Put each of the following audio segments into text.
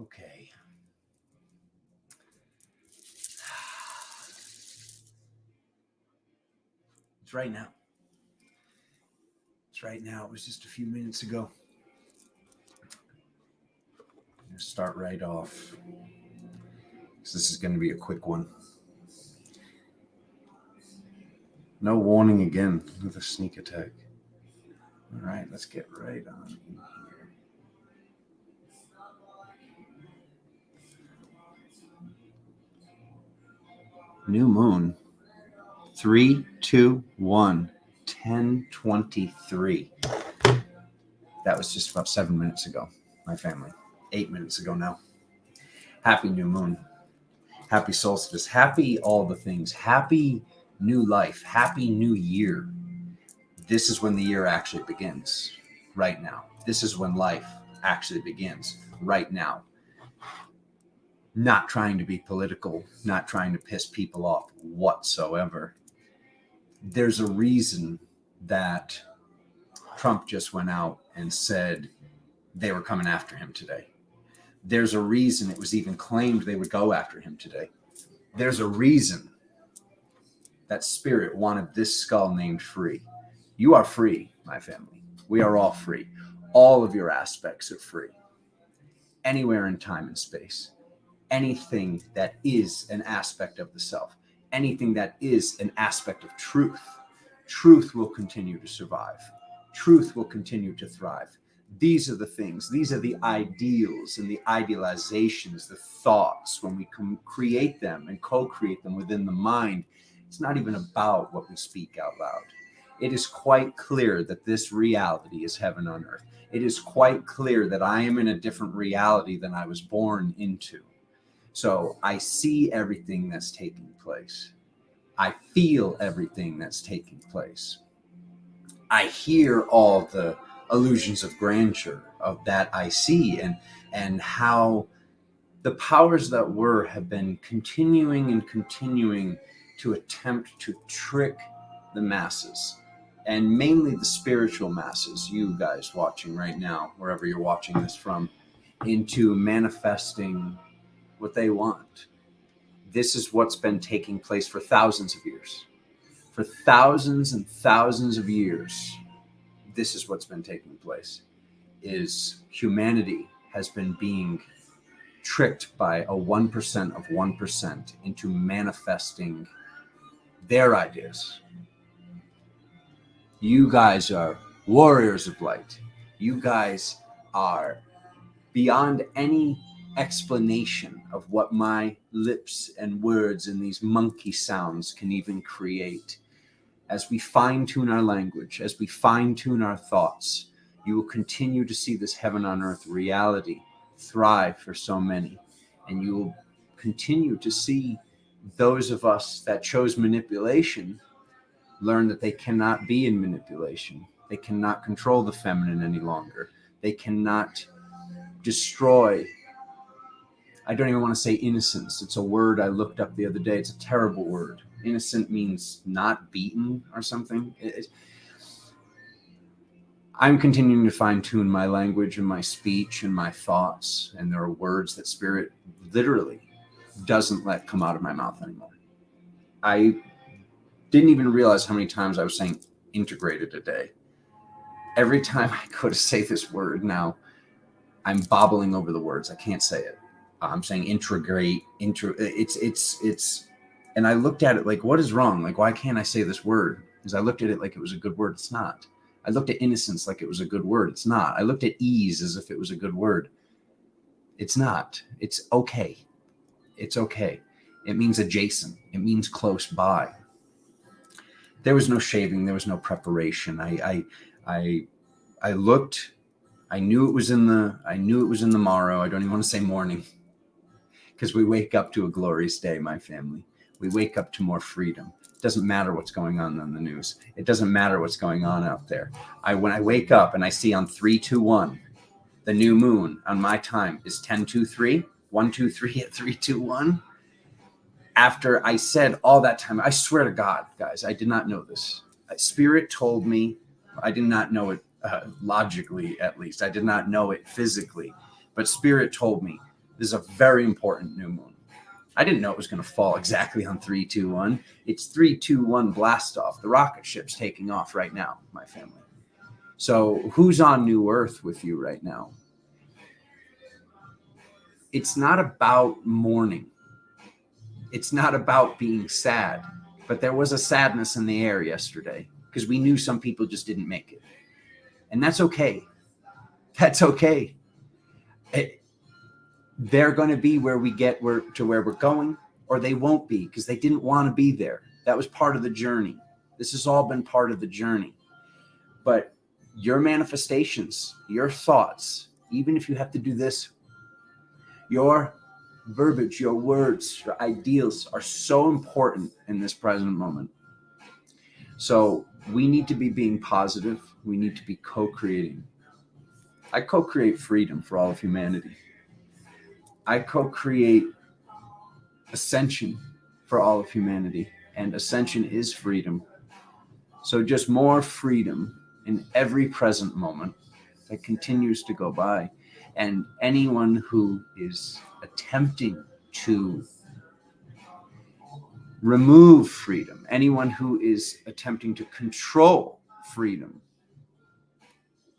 Okay. It's right now. It's right now. It was just a few minutes ago. I'm going to start right off. So this is going to be a quick one. No warning again with a sneak attack. All right, let's get right on in here. New moon. 3, 2, 1, 10:23. That was just about 7 minutes ago, my family. 8 minutes ago now. Happy new moon. Happy solstice. Happy all the things. Happy new life. Happy new year. This is when the year actually begins. Right now. This is when life actually begins. Right now. Not trying to be political. Not trying to piss people off whatsoever. There's a reason that Trump just went out and said they were coming after him today. There's a reason it was even claimed they would go after him today. There's a reason that spirit wanted this skull named free. You are free, my family. We are all free. All of your aspects are free. Anywhere in time and space. Anything that is an aspect of the self. Anything that is an aspect of truth. Truth will continue to survive. Truth will continue to thrive. These are the things, these are the ideals and the idealizations, the thoughts. When we create them and co-create them within the mind, it's not even about what we speak out loud. It is quite clear that this reality is heaven on earth. It is quite clear that I am in a different reality than I was born into. So I see everything that's taking place. I feel everything that's taking place. I hear all the illusions of grandeur of that I see, and how the powers that were have been continuing to attempt to trick the masses, and mainly the spiritual masses, you guys watching right now, wherever you're watching this from, into manifesting what they want. This is what's been taking place for thousands of years. For thousands and thousands of years, this is what's been taking place. Is humanity has been being tricked by a 1% of 1% into manifesting their ideas. You guys are warriors of light. You guys are beyond any explanation of what my lips and words and these monkey sounds can even create. As we fine-tune our language, as we fine-tune our thoughts, you will continue to see this heaven on earth reality thrive for so many. And you will continue to see those of us that chose manipulation learn that they cannot be in manipulation. They cannot control the feminine any longer. They cannot destroy. I don't even want to say innocence. It's a word I looked up the other day. It's a terrible word. Innocent means not beaten or something. I'm continuing to fine-tune my language and my speech and my thoughts, and there are words that spirit literally doesn't let come out of my mouth anymore. I didn't even realize how many times I was saying integrated a day. Every time I go to say this word now, I'm bobbling over the words. I can't say it. I'm saying integrate, it's, and I looked at it like, what is wrong? Like, why can't I say this word? Because I looked at it like it was a good word. It's not. I looked at innocence like it was a good word. It's not. I looked at ease as if it was a good word. It's not. It's okay. It's okay. It means adjacent. It means close by. There was no shaving. There was no preparation. I looked. I knew it was in the morrow. I don't even want to say morning, because we wake up to a glorious day, my family. We wake up to more freedom. It doesn't matter what's going on the news. It doesn't matter what's going on out there. When I wake up and I see on 3-2-1, the new moon on my time is 10-2-3, 1-2-3 at 3-2-1. After I said all that time, I swear to God, guys, I did not know this. Spirit told me. I did not know it logically, at least. I did not know it physically. But Spirit told me, This is a very important new moon. I didn't know it was going to fall exactly on 3-2-1. It's 3-2-1 blast off. The rocket ship's taking off right now, my family. So who's on New Earth with you right now? It's not about mourning. It's not about being sad. But there was a sadness in the air yesterday because we knew some people just didn't make it. And that's okay. That's okay. They're going to be where we get to where we're going, or they won't be because they didn't want to be there. That was part of the journey. This has all been part of the journey. But your manifestations, your thoughts, even if you have to do this, your verbiage, your words, your ideals are so important in this present moment. So we need to be being positive. We need to be co-creating. I co-create freedom for all of humanity. I co-create ascension for all of humanity, and ascension is freedom. So just more freedom in every present moment that continues to go by. And anyone who is attempting to remove freedom, anyone who is attempting to control freedom,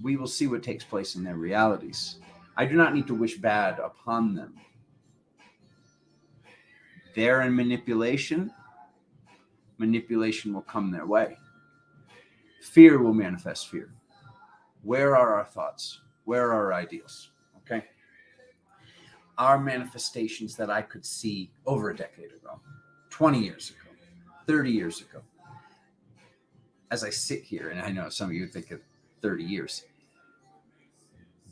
we will see what takes place in their realities. I do not need to wish bad upon them. They're in manipulation. Manipulation will come their way. Fear will manifest fear. Where are our thoughts? Where are our ideals? Okay. Our manifestations that I could see over a decade ago, 20 years ago, 30 years ago. As I sit here, and I know some of you think of 30 years,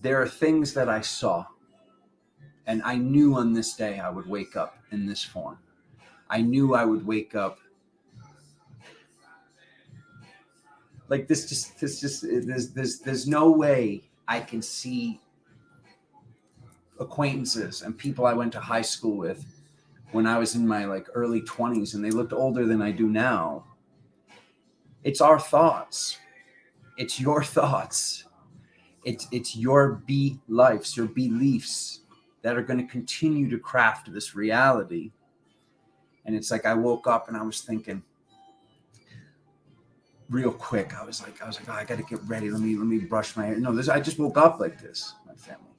there are things that I saw, and I knew on this day I would wake up in this form. I knew I would wake up like this. There's no way I can see acquaintances and people I went to high school with when I was in my early 20s, and they looked older than I do now. It's our thoughts. It's your thoughts. It's your lives, your beliefs that are going to continue to craft this reality. And it's like I woke up and I was thinking real quick. I was like, oh, I got to get ready. Let me brush my hair. No, I just woke up like this, my family.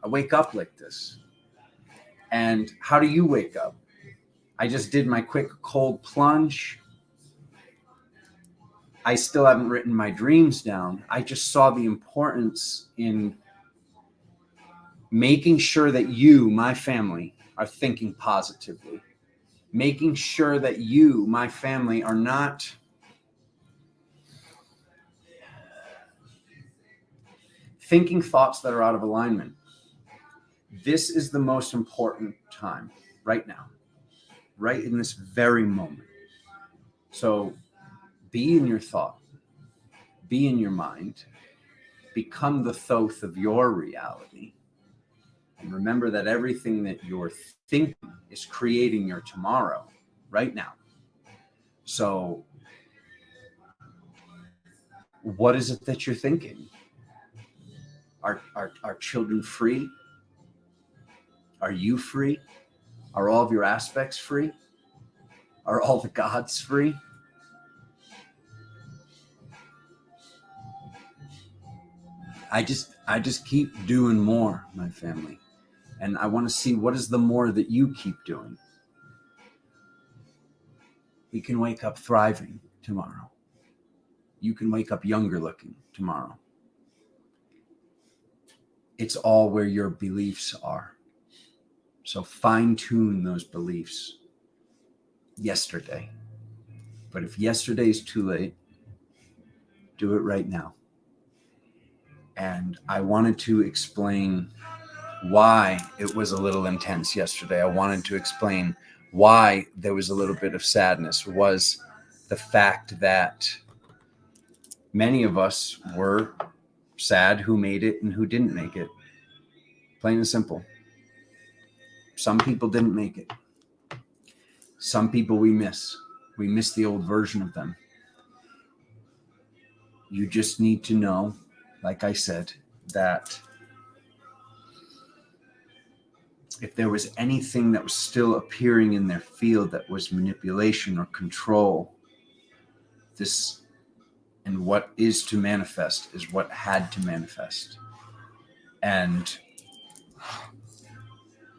I wake up like this. And how do you wake up? I just did my quick cold plunge. I still haven't written my dreams down. I just saw the importance in making sure that you, my family, are thinking positively. Making sure that you, my family, are not thinking thoughts that are out of alignment. This is the most important time right now, right in this very moment. So be in your thought, be in your mind, become the thoth of your reality. And remember that everything that you're thinking is creating your tomorrow right now. So what is it that you're thinking? Are children free? Are you free? Are all of your aspects free? Are all the gods free? I just keep doing more, my family. And I want to see what is the more that you keep doing. We can wake up thriving tomorrow. You can wake up younger looking tomorrow. It's all where your beliefs are. So fine tune those beliefs yesterday. But if yesterday is too late, do it right now. And I wanted to explain why it was a little intense yesterday. I wanted to explain why there was a little bit of sadness, was the fact that many of us were sad who made it and who didn't make it. Plain and simple. Some people didn't make it. Some people we miss. We miss the old version of them. You just need to know, like I said, that if there was anything that was still appearing in their field that was manipulation or control, this and what is to manifest is what had to manifest. And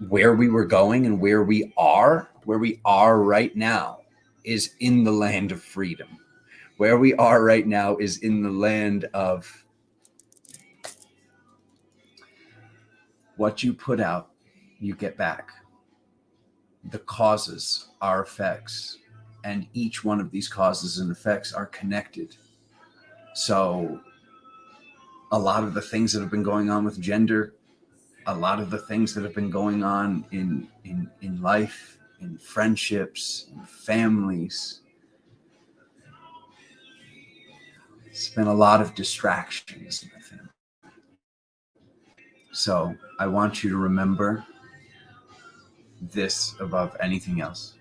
where we were going and where we are right now is in the land of freedom. Where we are right now is in the land of what you put out, you get back. The causes are effects, and each one of these causes and effects are connected. So a lot of the things that have been going on with gender, a lot of the things that have been going on in life, in friendships, in families, it's been a lot of distractions. So I want you to remember this above anything else.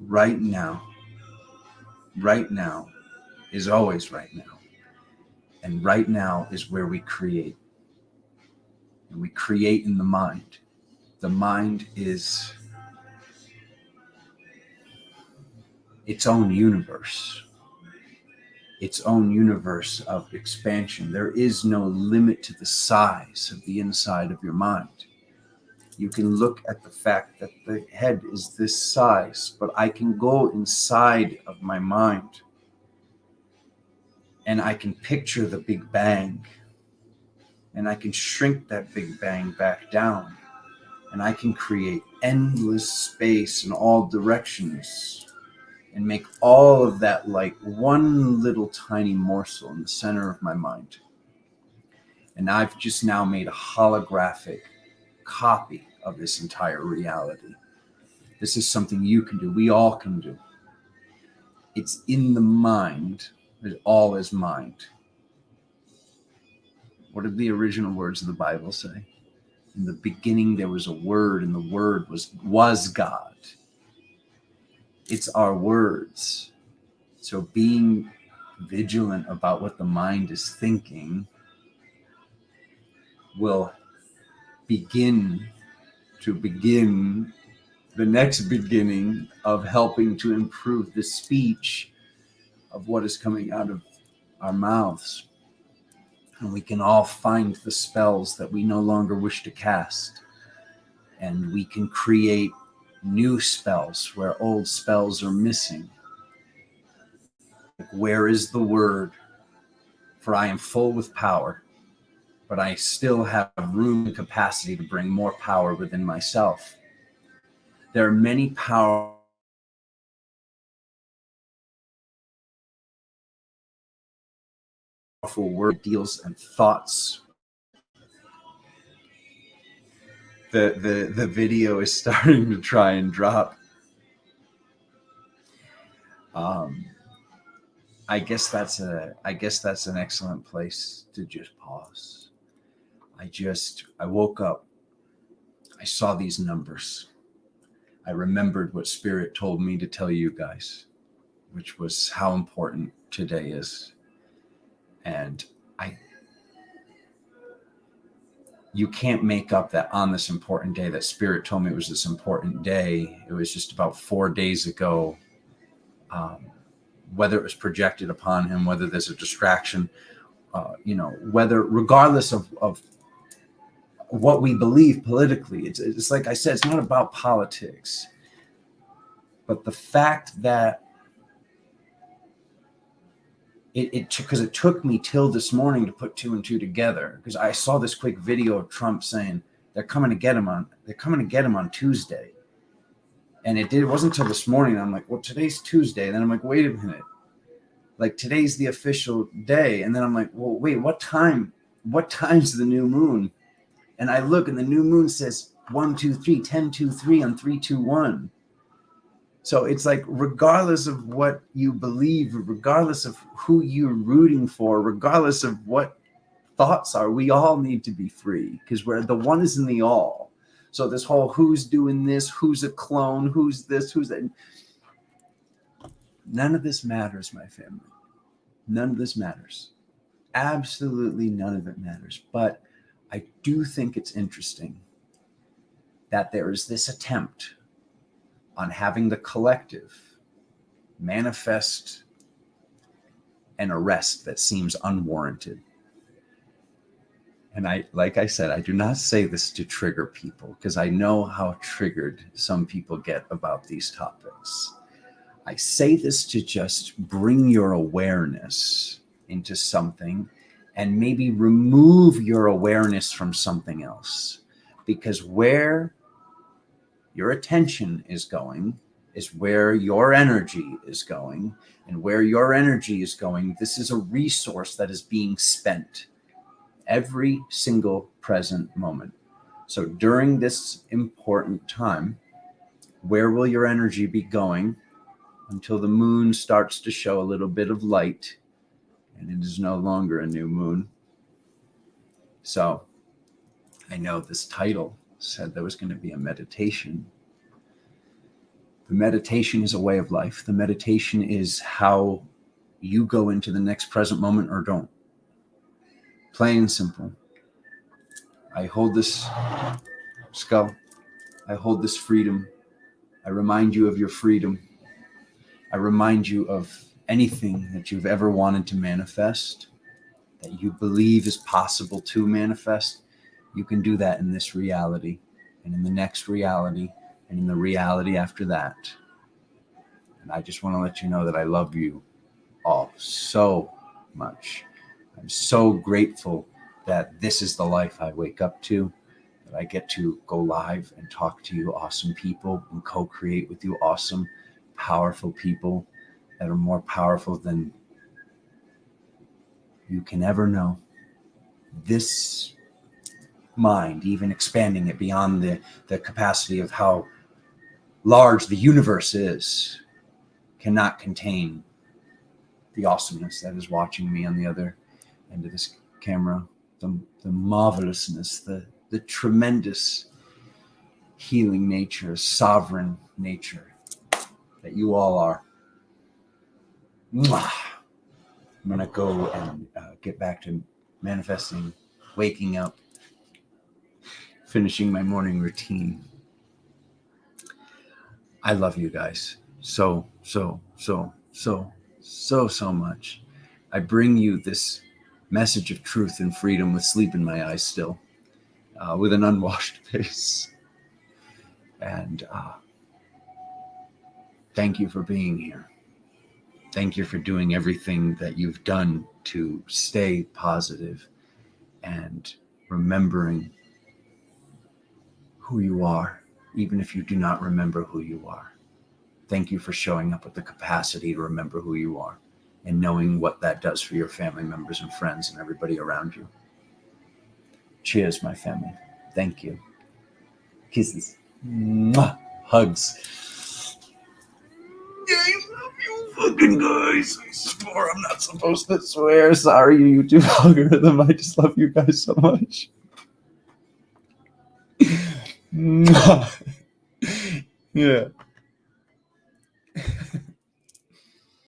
Right now is always right now. And right now is where we create. And we create in the mind. The mind is its own universe. Its own universe of expansion. There is no limit to the size of the inside of your mind. You can look at the fact that the head is this size, but I can go inside of my mind and I can picture the Big Bang, and I can shrink that Big Bang back down, and I can create endless space in all directions and make all of that like one little tiny morsel in the center of my mind. And I've just now made a holographic copy of this entire reality. This is something you can do. We all can do. It's in the mind. It all is mind. What did the original words of the Bible say? In the beginning there was a word, and the word was God. It's our words. So being vigilant about what the mind is thinking will begin the next beginning of helping to improve the speech of what is coming out of our mouths. And we can all find the spells that we no longer wish to cast. And we can create new spells where old spells are missing. Where is the word? For I am full with power, but I still have room and capacity to bring more power within myself. There are many powerful word deals and thoughts. The video is starting to try and drop. I guess that's an excellent place to just pause. I woke up. I saw these numbers. I remembered what Spirit told me to tell you guys, which was how important today is. And you can't make up that on this important day that Spirit told me it was this important day. It was just about 4 days ago. Whether it was projected upon him, whether there's a distraction, regardless of what we believe politically, it's like I said, it's not about politics, but the fact that because it took me till this morning to put two and two together, because I saw this quick video of Trump saying they're coming to get him on Tuesday. And it wasn't until this morning. I'm like, well, today's Tuesday. And then I'm like, wait a minute. Like, today's the official day. And then I'm like, well, wait, what time's the new moon? And I look, and the new moon says 1, 2, 3, 10, 2, 3 on 3, 2, 1. So it's like, regardless of what you believe, regardless of who you're rooting for, regardless of what thoughts are, we all need to be free, because we're the one is in the all. So this whole who's doing this, who's a clone, who's this, who's that, none of this matters, my family. None of this matters. Absolutely none of it matters. But I do think it's interesting that there is this attempt on having the collective manifest an arrest that seems unwarranted. And like I said, I do not say this to trigger people because I know how triggered some people get about these topics. I say this to just bring your awareness into something and maybe remove your awareness from something else. Because where your attention is going is where your energy is going. And where your energy is going, this is a resource that is being spent every single present moment. So during this important time, where will your energy be going until the moon starts to show a little bit of light and it is no longer a new moon? So I know this title said there was going to be a meditation. The meditation is a way of life. The meditation is how you go into the next present moment or don't. Plain and simple. I hold this skull. I hold this freedom. I remind you of your freedom. I remind you of anything that you've ever wanted to manifest, that you believe is possible to manifest. You can do that in this reality, and in the next reality, and in the reality after that. And I just want to let you know that I love you all so much. I'm so grateful that this is the life I wake up to, that I get to go live and talk to you awesome people and co-create with you awesome, powerful people that are more powerful than you can ever know. This mind, even expanding it beyond the capacity of how large the universe is, cannot contain the awesomeness that is watching me on the other end of this camera, the marvelousness, the tremendous healing nature, sovereign nature that you all are. Mwah. I'm going to go and get back to manifesting, waking up, finishing my morning routine. I love you guys so much. I bring you this message of truth and freedom with sleep in my eyes still, with an unwashed face. And thank you for being here. Thank you for doing everything that you've done to stay positive and remembering who you are, even if you do not remember who you are. Thank you for showing up with the capacity to remember who you are and knowing what that does for your family members and friends and everybody around you. Cheers, my family. Thank you. Kisses. Mwah. Hugs. I love you fucking guys. I swore I'm not supposed to swear. Sorry, you YouTube algorithm. I just love you guys so much. Yeah.